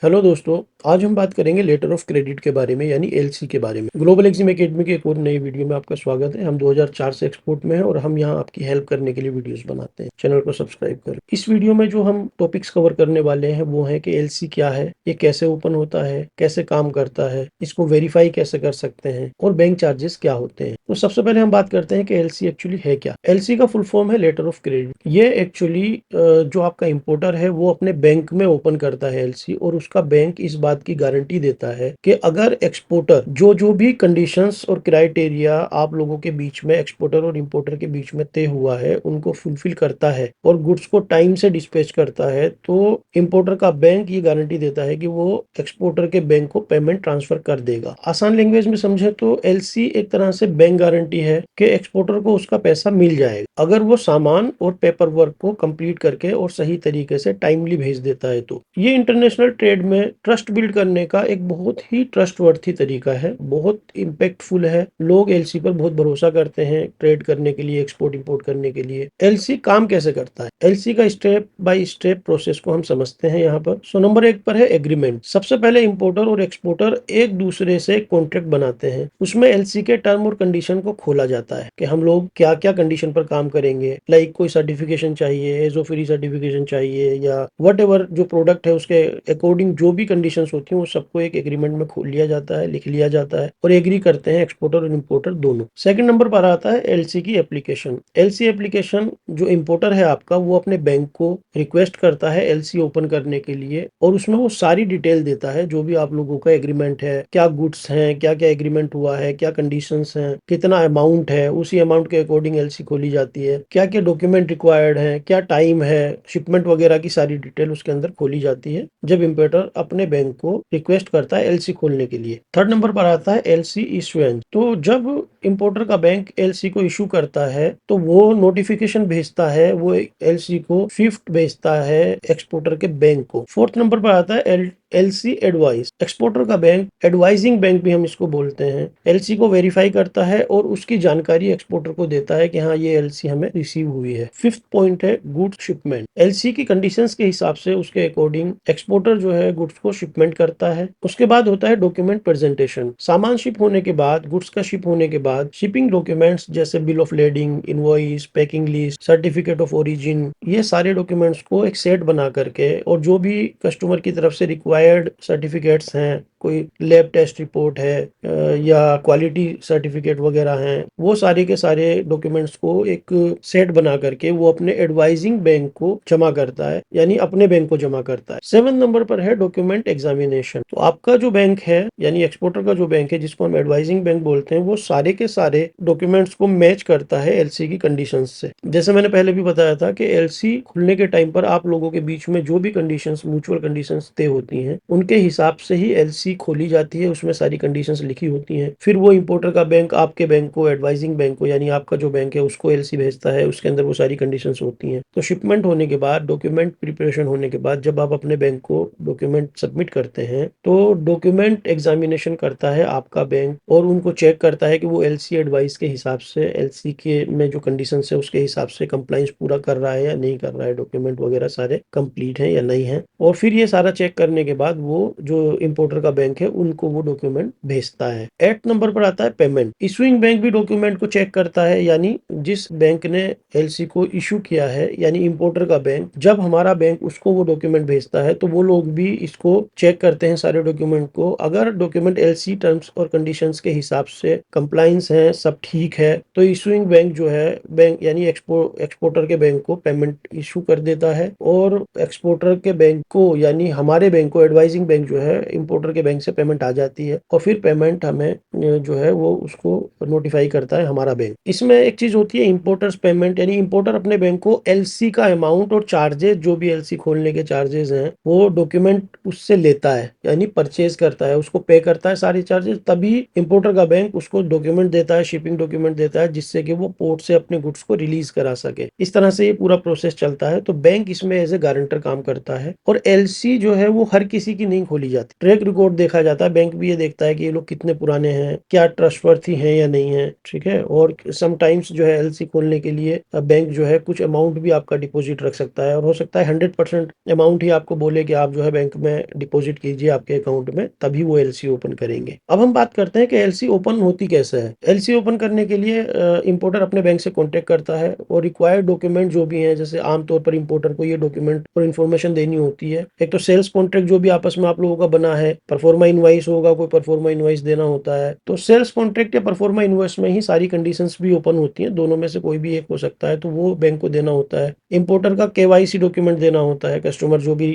Hello दोस्तों, आज हम बात करेंगे लेटर ऑफ क्रेडिट के बारे में यानी एलसी के बारे में। ग्लोबल एग्जिम एकेडमी की एक और नई वीडियो में आपका स्वागत है। हम 2004 से एक्सपोर्ट में हैं और हम यहाँ आपकी हेल्प करने के लिए वीडियोस बनाते हैं। चैनल को सब्सक्राइब करें। इस वीडियो में जो हम टॉपिक्स कवर करने वाले हैं वो है कि एलसी क्या है, ये कैसे ओपन होता है, कैसे काम करता है, इसको वेरीफाई कैसे कर सकते हैं और बैंक चार्जेस क्या होते हैं। तो सबसे पहले हम बात करते हैं कि एलसी एक्चुअली है क्या। एलसी का फुल फॉर्म है लेटर ऑफ क्रेडिट। ये एक्चुअली जो आपका इंपोर्टर है वो अपने बैंक में ओपन करता है एलसी, और उसका बैंक इस बात की गारंटी देता है कि अगर एक्सपोर्टर जो जो भी कंडीशंस और क्राइटेरिया आप लोगों के बीच में, एक्सपोर्टर और इंपोर्टर के बीच में तय हुआ है, उनको फुलफिल करता है और गुड्स को टाइम से डिस्पैच करता है, तो इंपोर्टर का बैंक ये गारंटी देता है कि वो एक्सपोर्टर के बैंक को पेमेंट ट्रांसफर कर देगा। आसान लैंग्वेज में समझे तो एलसी एक तरह से बैंक गारंटी है कि एक्सपोर्टर को उसका पैसा मिल जाएगा अगर वो सामान और पेपर वर्क को कंप्लीट करके और सही तरीके से टाइमली भेज देता है। तो ये इंटरनेशनल ट्रेड में ट्रस्ट बिल्ड करने का एक बहुत ही ट्रस्टवर्थी तरीका है, बहुत इम्पैक्टफुल है। लोग एलसी पर बहुत भरोसा करते हैं ट्रेड करने के लिए, एक्सपोर्ट इंपोर्ट करने के लिए। एलसी काम कैसे करता है, एलसी का स्टेप बाय स्टेप प्रोसेस को हम समझते हैं यहाँ पर। सो नंबर 1 पर है एग्रीमेंट। सबसे पहले इंपोर्टर और एक्सपोर्टर एक दूसरे से कॉन्ट्रैक्ट बनाते हैं। उसमें एलसी के टर्म और कंडीशन को खोला जाता है कि हम लोग क्या क्या कंडीशन पर काम करेंगे। लाइक कोई सर्टिफिकेशन चाहिए, एजो फ्री सर्टिफिकेशन चाहिए, या वट एवर जो प्रोडक्ट है उसके अकॉर्डिंग जो भी कंडीशंस होती हैं वो सबको एक एग्रीमेंट में खोल लिया जाता है, लिख लिया जाता है और एग्री करते हैं एक्सपोर्टर और इंपोर्टर दोनों। सेकंड नंबर पर आता है एलसी की एप्लीकेशन। एलसी एप्लीकेशन, जो इंपोर्टर है आपका वो अपने बैंक को रिक्वेस्ट करता है एलसी ओपन करने के लिए, और उसमें वो सारी डिटेल देता है जो भी आप लोगों का एग्रीमेंट है, क्या गुड्स हैं, क्या क्या एग्रीमेंट हुआ है, क्या कंडीशंस हैं, कितना अमाउंट है, उसी अमाउंट के अकॉर्डिंग एलसी खोली जाती है, क्या क्या डॉक्यूमेंट रिक्वायर्ड है, क्या टाइम है, शिपमेंट वगैरह की सारी डिटेल उसके अंदर खोली जाती है जब इंपोर्टर अपने बैंक को रिक्वेस्ट करता है एलसी खोलने के लिए। थर्ड नंबर पर आता है एलसी इशुएंस। तो जब इंपोर्टर का बैंक एलसी को इशू करता है तो वो नोटिफिकेशन भेजता है, वो एलसी को स्विफ्ट भेजता है एक्सपोर्टर के बैंक को। फोर्थ नंबर पर आता है एलसी एडवाइस। एक्सपोर्टर का बैंक, एडवाइजिंग बैंक भी हम इसको बोलते हैं, एलसी को वेरीफाई करता है और उसकी जानकारी एक्सपोर्टर को देता है कि हाँ ये एलसी हमें रिसीव हुई है। फिफ्थ पॉइंट है गुड्स शिपमेंट। एलसी की कंडीशंस के हिसाब से उसके अकॉर्डिंग एक्सपोर्टर जो है गुड्स को शिपमेंट करता है। उसके बाद होता है डॉक्यूमेंट प्रेजेंटेशन। सामान शिप होने के बाद, गुड्स का शिप होने के बाद शिपिंग डॉक्यूमेंट्स जैसे bill of lading, invoice, packing list, certificate of origin, ये सारे डॉक्यूमेंट्स को एक सेट बना करके, और जो भी कस्टमर की तरफ से रिक्वायर्ड सर्टिफिकेट्स हैं, कोई लैब टेस्ट रिपोर्ट है या क्वालिटी सर्टिफिकेट वगैरह हैं, वो सारे के सारे डॉक्यूमेंट्स को एक सेट बना करके वो अपने एडवाइजिंग बैंक को जमा करता है, यानी अपने बैंक को जमा करता है। 7 नंबर पर है डॉक्यूमेंट एग्जामिनेशन। तो आपका जो बैंक है यानी एक्सपोर्टर का जो बैंक है, जिसको हम एडवाइजिंग बैंक बोलते हैं, वो सारे के सारे डॉक्यूमेंट्स को मैच करता है एलसी की कंडीशंस से। जैसे मैंने पहले भी बताया था कि एलसी खुलने के टाइम पर आप लोगों के बीच में जो भी कंडीशंस, म्यूचुअल कंडीशंस तय होती हैं, उनके हिसाब से ही एलसी खोली जाती है। उसमें सारी कंडीशंस लिखी होती हैं। फिर वो इंपोर्टर का बैंक आपके बैंक को, एडवाइजिंग बैंक को, यानी आपका जो बैंक है उसको एलसी भेजता है, उसके अंदर वो सारी कंडीशंस होती हैं। तो शिपमेंट होने के बाद, डॉक्यूमेंट प्रिपरेशन होने के बाद, जब आप अपने बैंक को डॉक्यूमेंट सबमिट करते हैं तो डॉक्यूमेंट एग्जामिनेशन करता है आपका बैंक, और उनको चेक करता है कि वो एलसी एडवाइस के हिसाब से, एलसी के में जो कंडीशन है उसके हिसाब से कंप्लाइंस पूरा कर रहा है या नहीं कर रहा है, डॉक्यूमेंट वगैरह सारे कंप्लीट है या नहीं है। और फिर ये सारा चेक करने के बाद वो जो इंपोर्टर का बैंक है उनको वो डॉक्यूमेंट भेजता है। 8 नंबर पर आता है पेमेंट। इशूइंग बैंक भी डॉक्यूमेंट को चेक करता है, यानी जिस बैंक ने एलसी को इशू किया है यानी इंपोर्टर का बैंक, जब हमारा बैंक उसको वो डॉक्यूमेंट भेजता है तो वो लोग भी इसको चेक करते हैं सारे डॉक्यूमेंट को। अगर डॉक्यूमेंट एलसी टर्म्स और कंडीशंस के हिसाब से कंप्लाइंस है, सब ठीक है, तो इशूइंग बैंक जो है, बैंक यानी एक्सपोर्टर के बैंक को पेमेंट इशू कर देता है, और एक्सपोर्टर के बैंक को यानी हमारे बैंक को, एडवाइजिंग बैंक जो है, इंपोर्टर के बैंक से पेमेंट आ जाती है, और फिर पेमेंट हमें जो है वो उसको नोटिफाई करता है हमारा बैंक। इसमें एक चीज होती है इंपोर्टर्स पेमेंट, यानी इंपोर्टर अपने बैंक को एलसी का अमाउंट और चार्जेस, जो भी एलसी खोलने के चार्जेस हैं, वो डॉक्यूमेंट उससे लेता है, यानी परचेज करता है, उसको पे करता है सारी चार्जेस, तभी इंपोर्टर का बैंक उसको डॉक्यूमेंट देता है, शिपिंग डॉक्यूमेंट देता है, जिससे कि वो पोर्ट से अपने गुड्स को रिलीज करा सके। इस तरह से ये पूरा प्रोसेस चलता है। तो बैंक इसमें एज ए गारंटर काम करता है, और एलसी जो है वो हर किसी की नहीं खोली जाती। ट्रैक रिकॉर्ड देखा जाता है, बैंक भी ये देखता है कि ये लोग कितने पुराने हैं, क्या ट्रस्टवर्थी हैं या नहीं है, ठीक है। और समटाइम्स जो है एलसी खोलने के लिए बैंक जो है कुछ अमाउंट भी आपका डिपॉजिट रख सकता है, और हो सकता है 100% अमाउंट ही आपको बोले कि आप जो है बैंक में डिपॉजिट कीजिए आपके अकाउंट में, तभी वो एलसी ओपन करेंगे। अब हम बात करते हैं कि एलसी ओपन होती कैसे है। एलसी ओपन करने के लिए इंपोर्टर अपने बैंक से कॉन्टेक्ट करता है और रिक्वायर्ड डॉक्यूमेंट जो भी है, जैसे आमतौर पर इंपोर्टर को ये डॉक्यूमेंट और इन्फॉर्मेशन देनी होती है। एक तो सेल्स कॉन्ट्रैक्ट जो भी आपस में आप लोगों का बना है, परफॉर्मा इनवॉइस होगा, कोई परफॉर्मा इनवॉइस देना होता है, तो सेल्स कॉन्ट्रैक्ट या परफॉर्मा इनवॉइस में ही सारी कंडीशंस भी ओपन होती हैं, दोनों में से कोई भी एक हो सकता है, तो वो बैंक को देना होता है। इंपोर्टर का केवाईसी डॉक्यूमेंट देना होता है, कस्टमर जो भी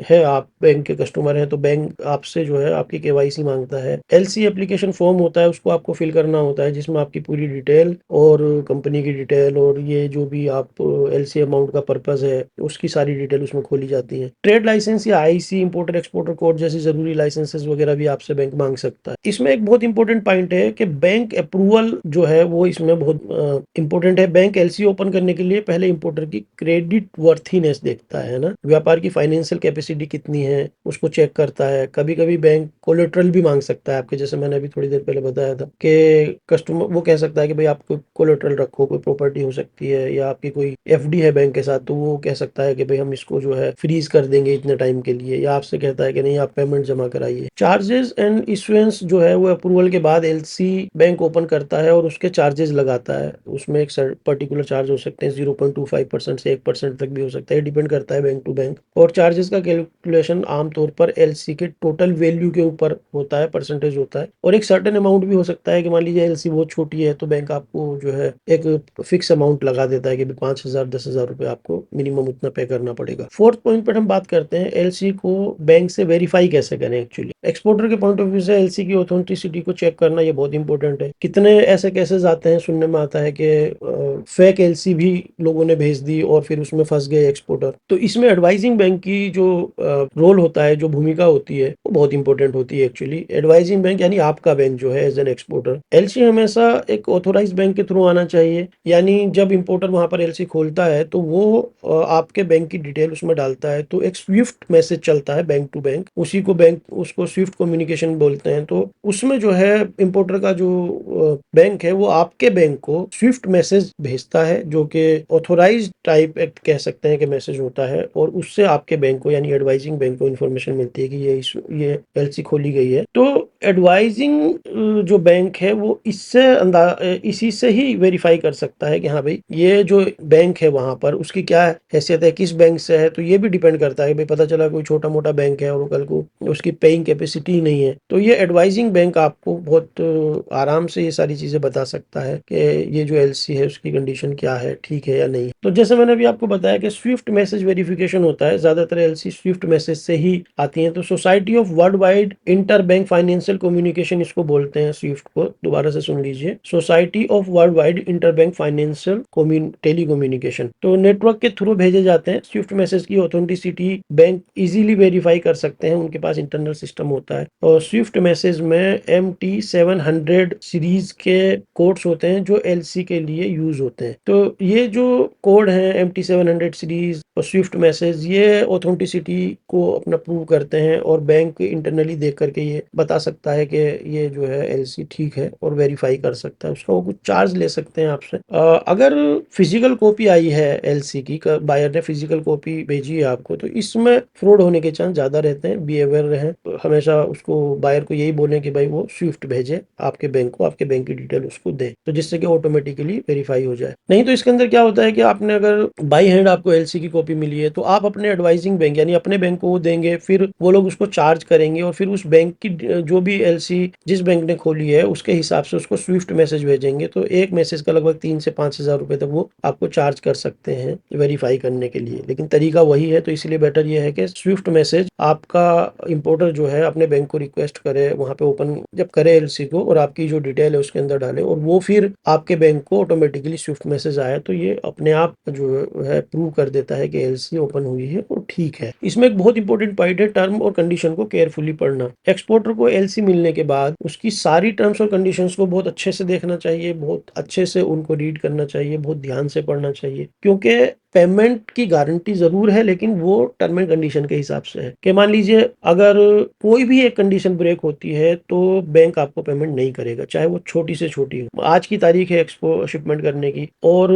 है, आप बैंक के कस्टमर हैं तो बैंक आपसे जो है आपकी केवाईसी मांगता है। एलसी एप्लीकेशन फॉर्म होता है, उसको आपको फिल करना होता है, जिसमें आपकी पूरी डिटेल और कंपनी की डिटेल और ये जो भी आप एलसी अमाउंट का पर्पस है उसकी सारी डिटेल उसमें खोली जाती है। ट्रेड लाइसेंस या आईसी, इंपोर्टर एक्सपोर्टर कोड जैसी जरूरी लाइसेंसेस वगैरह भी आपसे बैंक मांग सकता है। इसमें एक बहुत इंपॉर्टेंट पॉइंट है कि बैंक अप्रूवल जो है वो इसमें बहुत इंपॉर्टेंट है। बैंक एलसी ओपन करने के लिए पहले इंपोर्टर की क्रेडिट वर्थीनेस देखता है ना, व्यापार की फाइनेंशियल कैपेसिटी कितनी है उसको चेक करता है। कभी कभी बैंक कोलेट्रल भी मांग सकता है आपके, जैसे मैंने अभी थोड़ी देर पहले बताया था कि कस्टमर वो कह सकता है कि भाई आप कोई कोलेट्रल रखो, कोई प्रॉपर्टी हो सकती है या आपकी कोई एफडी है बैंक के साथ, तो वो कह सकता है कि भाई हम इसको जो है फ्रीज कर देंगे इतने टाइम के लिए, या आपसे कहता है कि नहीं आप पेमेंट जमा कराइए। चार्जेस एंड इशुएंस जो है वो अप्रूवल के बाद एलसी बैंक ओपन करता है और उसके चार्जेस लगाता है। उसमें एक पर्टिकुलर चार्ज हो सकते हैं, 0.25% से 1% तक भी हो सकता है, डिपेंड करता है बैंक टू बैंक। और चार्जेस का कैलकुलेशन आमतौर पर एलसी के टोटल वैल्यू के ऊपर होता है, परसेंटेज होता है। और एक सर्टेन अमाउंट भी हो सकता है कि मान लीजिए एलसी बहुत छोटी है तो बैंक आपको जो है एक फिक्स अमाउंट लगा देता है कि 5,000 10,000 रुपए आपको मिनिमम उतना पे करना पड़ेगा। फोर्थ पॉइंट पर हम बात करते हैं एलसी को बैंक से वेरीफाई कैसे करें। एक्चुअली एक्सपोर्टर के पॉइंट ऑफ व्यू से एलसी की ऑथेंटिसिटी को चेक करना ये बहुत इंपॉर्टेंट है। कितने ऐसे केसेस आते हैं, सुनने में आता है कि फेक एलसी भी लोगों ने भेज दी और फिर उसमें फंस गए एक्सपोर्टर। तो इसमें एडवाइजिंग बैंक की जो रोल होता है, जो भूमिका होती है, वो बहुत इंपॉर्टेंट होती है। एक्चुअली एडवाइजिंग बैंक यानी आपका बैंक जो है एज एन एक्सपोर्टर, एलसी हमेशा एक ऑथोराइज बैंक के थ्रू आना चाहिए। यानी जब इंपोर्टर वहां पर एलसी खोलता है तो वो आपके बैंक की डिटेल उसमें डालता है, तो एक स्विफ्ट मैसेज चलता है बैंक टू बैंक, उसी को बैंक उसको स्विफ्ट कम्युनिकेशन बोलते हैं। तो उसमें जो है इंपोर्टर का जो बैंक है वो आपके बैंक को स्विफ्ट मैसेज भेजता है, जो कि ऑथोराइज टाइप एक कह सकते हैं कि मैसेज होता है, और उससे आपके बैंक को यानी एडवाइजिंग बैंक को इन्फॉर्मेशन मिलती है कि ये एलसी खोली गई है। तो एडवाइजिंग जो बैंक है वो इसी से ही वेरीफाई कर सकता है कि हाँ भाई ये जो बैंक है वहां पर उसकी क्या हैसियत है, किस बैंक से है। तो ये भी डिपेंड करता है, भाई पता चला कोई छोटा मोटा बैंक है और कल को उसकी पेइंग कैपेसिटी नहीं है, तो ये एडवाइजिंग बैंक आपको बहुत आराम से ये सारी चीजें बता सकता है कि ये जो एलसी है उसकी कंडीशन क्या है, ठीक है या नहीं। तो जैसे मैंने अभी आपको बताया कि स्विफ्ट मैसेज वेरिफिकेशन होता है, ज्यादातर एलसी स्विफ्ट मैसेज से ही आती है। तो society of world wide inter bank financial communication इसको बोलते हैं, स्विफ्ट को दोबारा से सुन लीजिए, society of world wide inter bank financial tele communication. तो नेटवर्क के थ्रू भेजे जाते हैं स्विफ्ट मैसेज की ऑथेंटिसिटी बैंक इजीली वेरीफाई कर सकते हैं, उनके पास इंटरनल सिस्टम होता है। और स्विफ्ट मैसेज में MT700 सीरीज के कोड्स होते हैं जो एलसी के लिए यूज होते हैं। तो ये जो कोड है MT700 सीरीज और स्विफ्ट मैसेज, ये ऑथेंटिसिटी को अपना प्रूव करते हैं और बैंक इंटरनली देख करके ये बता सकता है कि ये जो है एलसी ठीक है और वेरीफाई कर सकता है। उसका वो कुछ चार्ज ले सकते हैं आपसे। अगर फिजिकल कॉपी आई है एलसी की, बायर ने फिजिकल कॉपी भेजी है आपको, तो इसमें फ्रॉड होने के चांस ज्यादा रहते हैं। बी अवेयर रहें, तो हमेशा उसको बायर को यही बोलें कि भाई वो स्विफ्ट भेजे आपके बैंक को, आपके बैंक की डिटेल उसको दे, तो जिससे कि ऑटोमेटिकली वेरीफाई हो जाए। नहीं तो इसके अंदर क्या होता है कि आपने अगर बाई हैंड आपको एलसी की कॉपी मिली है तो आप अपने एडवाइजिंग बैंक यानी अपने बैंक को वो देंगे, फिर वो लोग उसको चार्ज करेंगे और फिर उस बैंक की जो भी एलसी जिस बैंक ने खोली है उसके हिसाब से उसको स्विफ्ट मैसेज भेजेंगे। तो एक मैसेज का लगभग 3 से 5,000 रुपए तक वो आपको चार्ज कर सकते हैं वेरीफाई करने के लिए, लेकिन तरीका वही है। तो इसलिए बेटर ये है कि स्विफ्ट मैसेज आपका इंपोर्टर जो है अपने बैंक को रिक्वेस्ट करे, वहां पे ओपन जब करे एलसी को और आपकी जो डिटेल है उसके अंदर डाले और वो फिर आपके बैंक को ऑटोमेटिकली स्विफ्ट मैसेज आया, तो ये अपने आप जो है प्रूव कर देता है कि एलसी ओपन हुई है और ठीक है। इसमें एक बहुत इंपॉर्टेंट पॉइंट है टर्म और कंडीशन को केयरफुली पढ़ना। एक्सपोर्टर को एलसी मिलने के बाद उसकी सारी टर्म्स और कंडीशंस को बहुत अच्छे से देखना चाहिए, बहुत अच्छे से उनको रीड करना चाहिए, बहुत ध्यान से पढ़ना चाहिए, क्योंकि पेमेंट की गारंटी जरूर है लेकिन वो टर्म एंड कंडीशन के हिसाब से है। कि मान लीजिए अगर कोई भी एक कंडीशन ब्रेक होती है तो बैंक आपको पेमेंट नहीं करेगा, चाहे वो छोटी से छोटी हो। आज की तारीख है एक्सपो शिपमेंट करने की और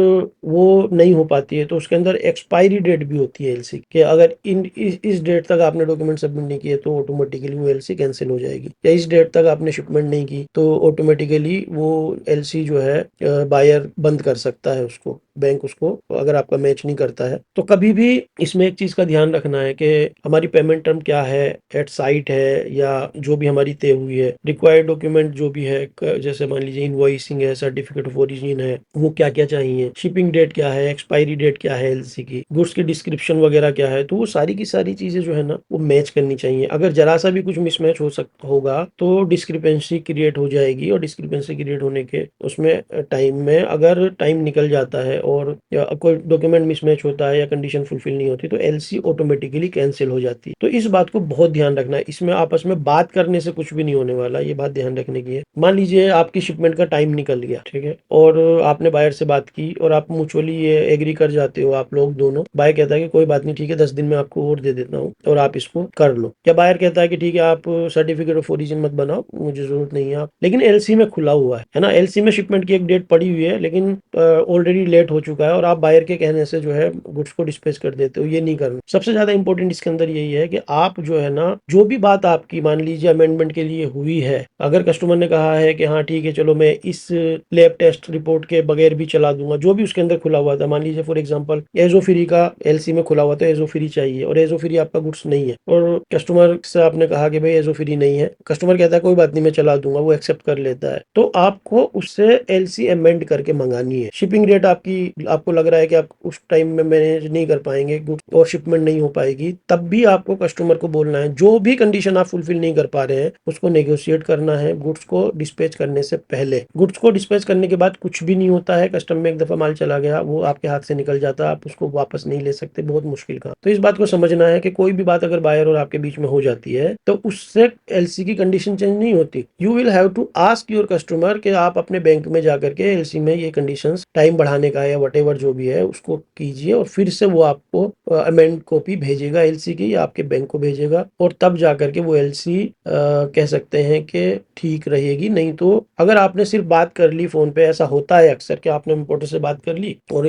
वो नहीं हो पाती है तो उसके अंदर एक्सपायरी डेट भी होती है एलसी कि अगर इस डेट तक आपने डॉक्यूमेंट सबमिट नहीं किए तो ऑटोमेटिकली वो एलसी कैंसिल हो जाएगी, या इस डेट तक आपने शिपमेंट नहीं की तो ऑटोमेटिकली वो एलसी जो है बायर बंद कर सकता है उसको, बैंक उसको, अगर आपका मैच नहीं करता है। तो कभी भी इसमें एक चीज का ध्यान रखना है कि हमारी पेमेंट टर्म क्या है, एट साइट है या जो भी हमारी तय हुई है, रिक्वायर्ड डॉक्यूमेंट जो भी है, जैसे मान लीजिए इनवॉइसिंग है, सर्टिफिकेट ऑफ ओरिजिन है, वो क्या क्या चाहिए, शिपिंग डेट क्या है, एक्सपायरी डेट क्या है एलसी की, गुड्स की डिस्क्रिप्शन वगैरह क्या है, तो वो सारी की सारी चीजें जो है ना वो मैच करनी चाहिए। अगर जरा सा भी कुछ मिसमैच हो सकता होगा तो डिस्क्रिपेंसी क्रिएट हो जाएगी, और डिस्क्रिपेंसी क्रिएट होने के उसमें टाइम में अगर टाइम निकल जाता है और या कोई डॉक्यूमेंट मिसमैच होता है या कंडीशन फुलफिल नहीं होती तो एलसी ऑटोमेटिकली कैंसिल हो जाती है। तो इस बात को बहुत ध्यान रखना है, इसमें आपस में बात करने से कुछ भी नहीं होने वाला, ये बात ध्यान रखने की है। मान लीजिए आपकी शिपमेंट का टाइम निकल गया, ठीक है, और आपने बायर से बात की और आप म्यूचुअली ये एग्री कर जाते हो, आप लोग दोनों, बायर कहता है कि कोई बात नहीं, ठीक है, 10 दिन में आपको और दे देता हूँ और आप इसको कर लो, या बायर कहता है कि ठीक है आप सर्टिफिकेट ऑफ ओरिजिन मत बनाओ, मुझे जरूरत नहीं है आप, लेकिन एलसी में खुला हुआ है ना, एलसी में शिपमेंट की एक डेट पड़ी हुई है लेकिन ऑलरेडी लेट हो चुका है और आप बायर के कहने से जो है गुड्स को डिस्पैच कर देते हो, ये नहीं करना। सबसे ज्यादा इंपॉर्टेंट इसके अंदर यही है कि आप जो है ना, जो भी बात आपकी मान लीजिए अमेंडमेंट के लिए हुई है, अगर कस्टमर ने कहा है कि हाँ ठीक है चलो मैं इस लैब टेस्ट रिपोर्ट के बगैर भी चला दूंगा, जो भी उसके अंदर खुला हुआ था, मान लीजिए फॉर एग्जांपल एजो फ्री का एलसी में खुला हुआ था, एजो फ्री चाहिए और एजो फ्री आपका गुड्स नहीं है, और कस्टमर से आपने कहा कि भाई एजो फ्री नहीं है, कस्टमर कहता है कोई बात नहीं मैं चला दूंगा, वो एक्सेप्ट कर लेता है, तो आपको उससे एलसी अमेंड करके मंगानी है। शिपिंग डेट आपकी, आपको लग रहा है कि आप उस टाइम में मैनेज नहीं कर पाएंगे गुड्स और शिपमेंट नहीं हो पाएगी, तब भी आपको कस्टमर को बोलना है, जो भी कंडीशन आप फुलफिल नहीं कर पा रहे हैं उसको नेगोशिएट करना है गुड्स को डिस्पैच करने से पहले। गुड्स को डिस्पैच करने के बाद कुछ भी नहीं होता है, कस्टम में एक दफा माल चला गया वो आपके हाथ से निकल जाता है, आप उसको वापस नहीं ले सकते, बहुत मुश्किल काम। तो इस बात को समझना है कि कोई भी बात अगर बायर और आपके बीच में हो जाती है तो उससे एलसी की कंडीशन चेंज नहीं होती। You will have to ask your customer कि आप अपने बैंक में जाकर के एलसी में ये कंडीशंस टाइम बढ़ाने का या वटेवर जो भी है उसको कीजिए, और फिर से वो आपको अमेंड कॉपी भेजेगा एलसी की, या आपके बैंक को भेजेगा, और तब जाकर के वो एलसी कह सकते हैं कि ठीक रहेगी। नहीं तो अगर आपने सिर्फ बात कर ली फोन पे, ऐसा होता है अक्सर कि आपने इम्पोर्टर से बात कर ली और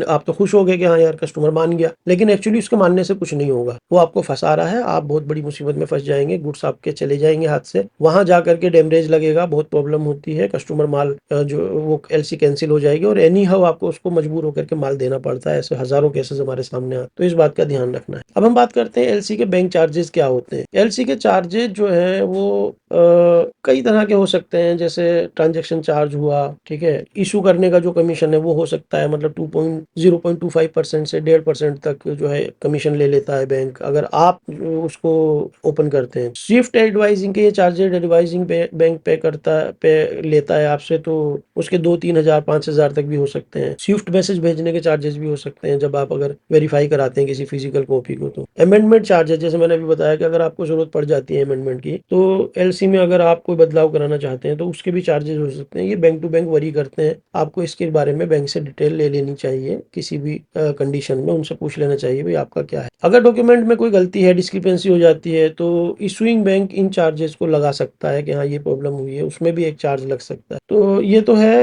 आप तो खुश हो गए कि हाँ यार कस्टमर मान गया, लेकिन एक्चुअली उसके मानने से कुछ नहीं होगा, वो आपको फंसा रहा है, आप बहुत बड़ी मुसीबत में फंस जाएंगे, गुड्स आपके चले जाएंगे हाथ से, वहां जाकर के डैमेज लगेगा, बहुत प्रॉब्लम होती है, कस्टमर माल जो वो एलसी कैंसिल हो जाएगी और एनी हाउ आपको उसको मजबूर होकर के माल देना पड़ता है। ऐसे हजारों केसेस हमारे सामने आते, तो इस बात का ध्यान रखना है। अब हम बात करते हैं एलसी के बैंक चार्जेस क्या होते हैं। एलसी के चार्जेस जो है वो कई तरह के हो सकते हैं, जैसे ट्रांजैक्शन चार्ज हुआ, ठीक है, इशू करने का जो कमीशन है वो हो सकता है, मतलब 0.25% से 1.5% तक जो है कमीशन ले लेता है बैंक अगर आप उसको ओपन करते हैं। स्विफ्ट एडवाइजिंग के ये चार्जेस एडवाइजिंग बैंक पे लेता है आपसे, तो उसके 2-3 हजार 5 हजार तक भी हो सकते हैं। स्विफ्ट मैसेज भेजने के चार्जेस भी हो सकते हैं जब आप अगर वेरीफाई कराते हैं किसी फिजिकल कॉपी को। तो अमेंडमेंट चार्जेस, जैसे मैंने अभी बताया कि अगर आपको जरूरत पड़ जाती है अमेंडमेंट की, तो एलसी में अगर आप कोई बदलाव कराना चाहते हैं तो उसके भी चार्जेस हो सकते हैं। ये बैंक टू बैंक वरी करते हैं, आपको इसके बारे में बैंक से डिटेल ले लेनी चाहिए, किसी भी कंडीशन में उनसे पूछ लेना चाहिए भाई आपका क्या है। अगर डॉक्यूमेंट में कोई गलती है, डिस्क्रिपेंसी हो जाती है, तो इशूइंग बैंक इन चार्जेस को लगा सकता है कि हाँ ये प्रॉब्लम हुई है, उसमें भी एक चार्ज लग सकता है। तो ये तो है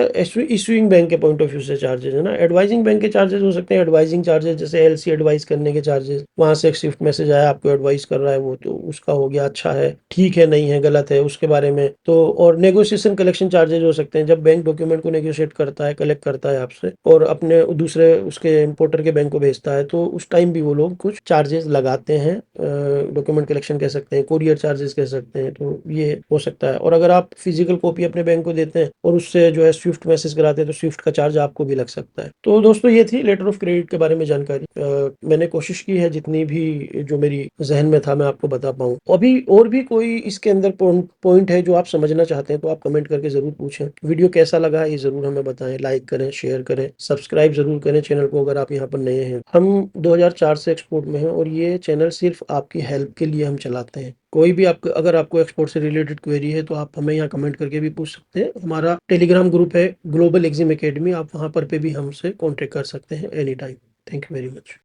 इशूइंग बैंक के पॉइंट ऑफ व्यू से चार्जेस है ना। एडवाइजिंग बैंक के चार्जेस हो सकते हैं, एडवाइजिंग चार्जेस जैसे एलसी एडवाइस करने के चार्जेस, वहां से एक स्विफ्ट मैसेज आया आपको एडवाइस कर रहा है वो, तो उसका हो गया, अच्छा है, ठीक है, नहीं है, गलत है, उसके बारे में। तो और नेगोशिएशन कलेक्शन चार्जेस हो सकते हैं, जब बैंक डॉक्यूमेंट को नेगोशिएट करता है, कलेक्ट करता है आपसे और अपने दूसरे उसके इंपोर्टर के बैंक को भेजता है, तो उस टाइम भी वो लोग कुछ चार्जेस लगाते हैं, डॉक्यूमेंट कलेक्शन कह सकते हैं, कोरियर चार्जेस कह सकते हैं, तो ये हो सकता है। और अगर आप फिजिकल कॉपी अपने बैंक को देते हैं और उससे जो है स्विफ्ट मैसेज कराते हैं तो स्विफ्ट का चार्ज आपको भी लग सकता है। तो दोस्तों ये थी लेटर ऑफ क्रेडिट के बारे में जानकारी। मैंने कोशिश की है जितनी भी जो मेरी जहन में था मैं आपको बता पाऊँ। अभी और भी कोई इसके अंदर पॉइंट है जो आप समझना चाहते हैं तो आप कमेंट करके जरूर पूछें। वीडियो कैसा लगा ये जरूर हमें बताएं, लाइक करें, शेयर करें, सब्सक्राइब जरूर करें चैनल को अगर आप यहाँ पर नए हैं। हम 2004 से एक्सपोर्ट में हैं और ये चैनल सिर्फ आपकी हेल्प के लिए हम चलाते हैं। कोई भी आपको, अगर आपको एक्सपोर्ट से रिलेटेड क्वेरी है तो आप हमें यहाँ कमेंट करके भी पूछ सकते हैं। हमारा टेलीग्राम ग्रुप है ग्लोबल एग्जिम एकेडमी, आप वहाँ पर भी हमसे कॉन्टेक्ट कर सकते हैं any time. Thank you very much.